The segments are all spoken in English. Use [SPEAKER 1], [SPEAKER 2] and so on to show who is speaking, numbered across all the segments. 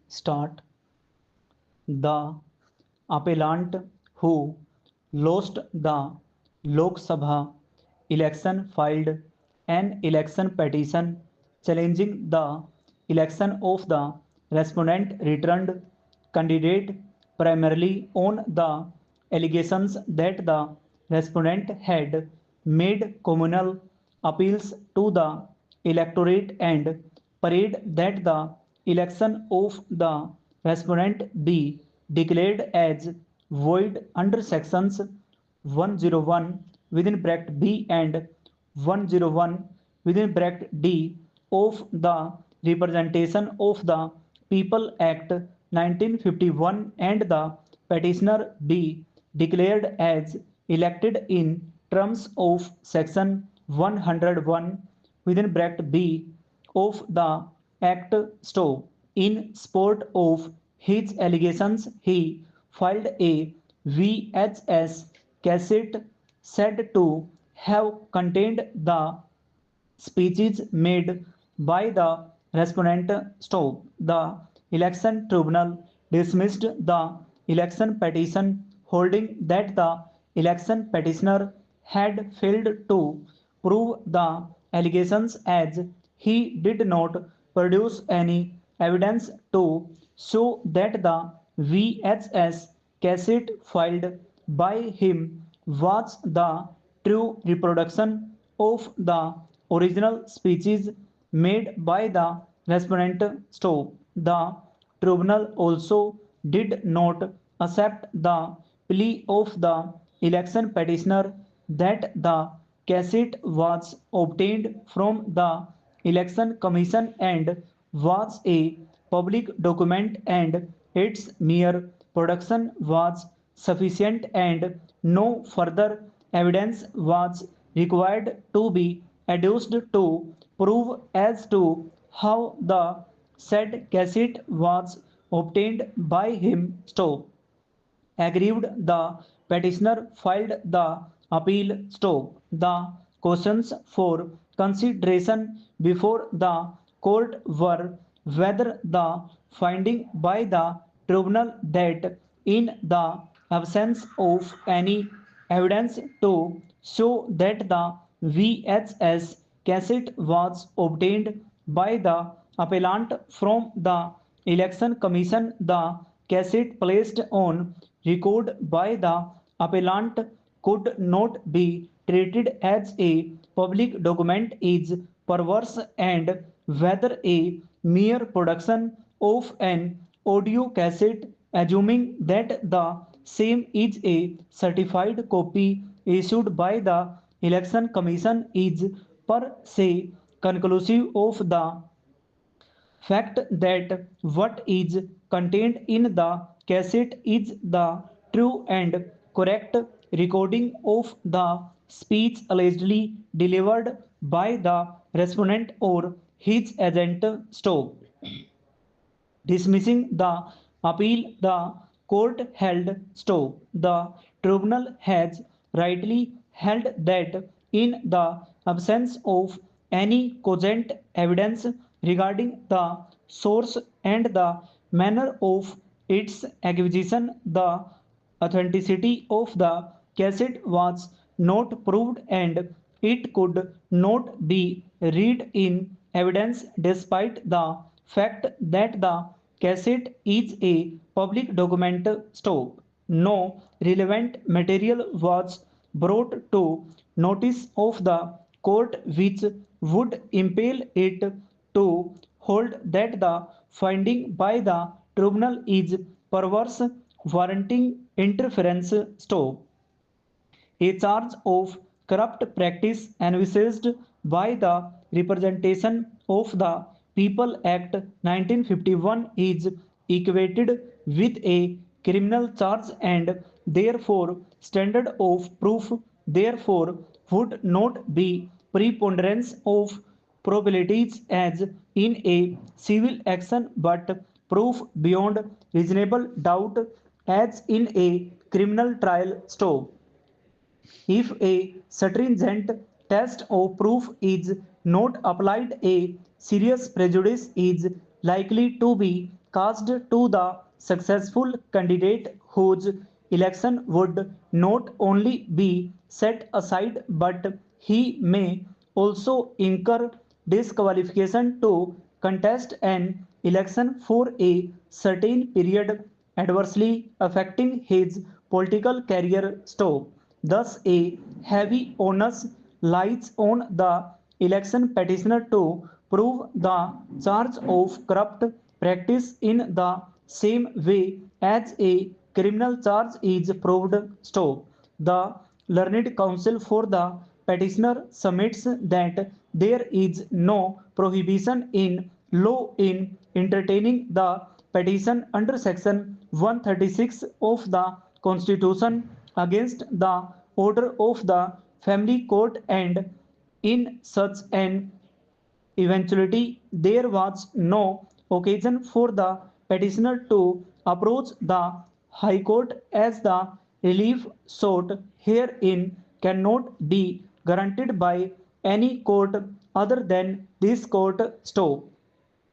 [SPEAKER 1] Start. The appellant who lost the Lok Sabha election filed an election petition challenging the election of the respondent returned candidate primarily on the allegations that the respondent had made communal appeals to the electorate and prayed that the election of the respondent be declared as void under sections 101 within bracket B and 101 within bracket D of the Representation of the People Act 1951 and the petitioner be declared as elected in terms of section 101 within bracket B of the Act. In support of his allegations, he filed a VHS cassette said to have contained the speeches made by the respondent. The election tribunal dismissed the election petition, holding that the election petitioner had failed to prove the allegations as he did not produce any evidence to show that the VHS cassette filed by him was the true reproduction of the original speeches made by the respondent. The tribunal also did not accept the plea of the election petitioner that the cassette was obtained from the election commission and was a public document and its mere production was sufficient and no further evidence was required to be adduced to prove as to how the said cassette was obtained by him. Aggrieved, the petitioner filed the appeal. The questions for consideration before the court were whether the finding by the tribunal that in the absence of any evidence to show that the VHS cassette was obtained by the appellant from the election commission, the cassette placed on record by the appellant could not be treated as a public document is perverse, and whether a mere production of an audio cassette, assuming that the same is a certified copy issued by the election commission, is per se conclusive of the fact that what is contained in the cassette is the true and correct recording of the speech allegedly delivered by the respondent or his agent. Dismissing the appeal, the court held. The tribunal has rightly held that in the absence of any cogent evidence regarding the source and the manner of its acquisition, the authenticity of the cassette was not proved and it could not be read in evidence despite the fact that the cassette is a public document. No relevant material was brought to notice of the court which would impel it to hold that the finding by the tribunal is perverse, warranting interference. A charge of corrupt practice envisaged by the Representation of the People Act 1951 is equated with a criminal charge and therefore standard of proof therefore would not be preponderance of probabilities as in a civil action but proof beyond reasonable doubt as in a criminal trial. If a stringent test of proof is not applied, a serious prejudice is likely to be cast to the successful candidate whose election would not only be set aside but he may also incur disqualification to contest an election for a certain period, adversely affecting his political career. Stop. Thus, a heavy onus lies on the election petitioner to prove the charge of corrupt practice in the same way as a criminal charge is proved. Stop. The learned counsel for the petitioner submits that there is no prohibition in law in entertaining the petition under section 136 of the Constitution against the order of the family court, and in such an eventuality, there was no occasion for the petitioner to approach the High Court, as the relief sought herein cannot be granted by any court other than this court. Stop.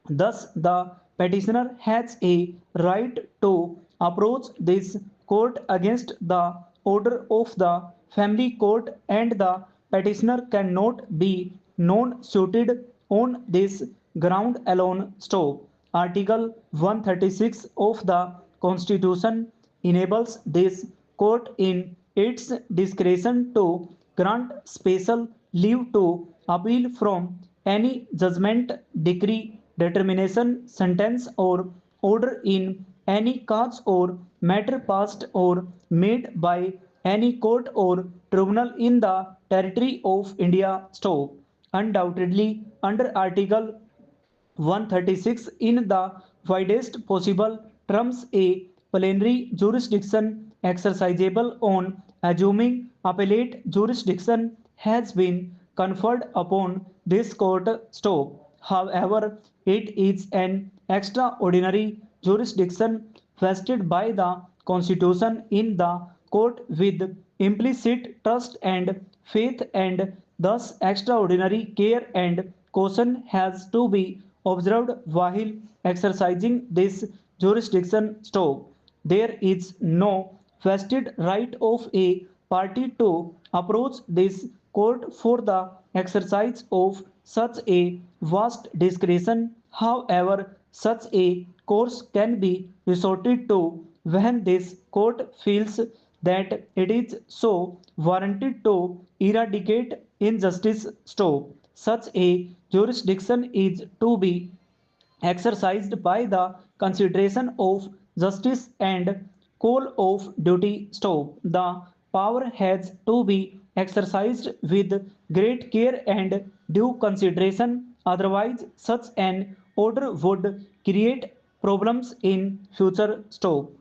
[SPEAKER 1] Thus, the petitioner has a right to approach this court against the order of the family court, and the petitioner cannot be non-suited on this ground alone. Stop. Article 136 of the Constitution enables this court in its discretion to grant special leave to appeal from any judgment, decree, determination, sentence, or order in any cause or matter passed or made by any court or tribunal in the territory of India. Stop. Undoubtedly, under Article 136 in the widest possible terms, a plenary jurisdiction exercisable on assuming appellate jurisdiction has been conferred upon this court. Stop. However, it is an extraordinary jurisdiction vested by the Constitution in the court with implicit trust and faith, and thus extraordinary care and caution has to be observed while exercising this jurisdiction. Stop. There is no vested right of a party to approach this court for the exercise of such a vast discretion. However, such a course can be resorted to when this court feels that it is so warranted to eradicate injustice. Stop. Such a jurisdiction is to be exercised by the consideration of justice and call of duty. Stop. The power has to be exercised with great care and due consideration, otherwise such an order would create problems in future. Stop.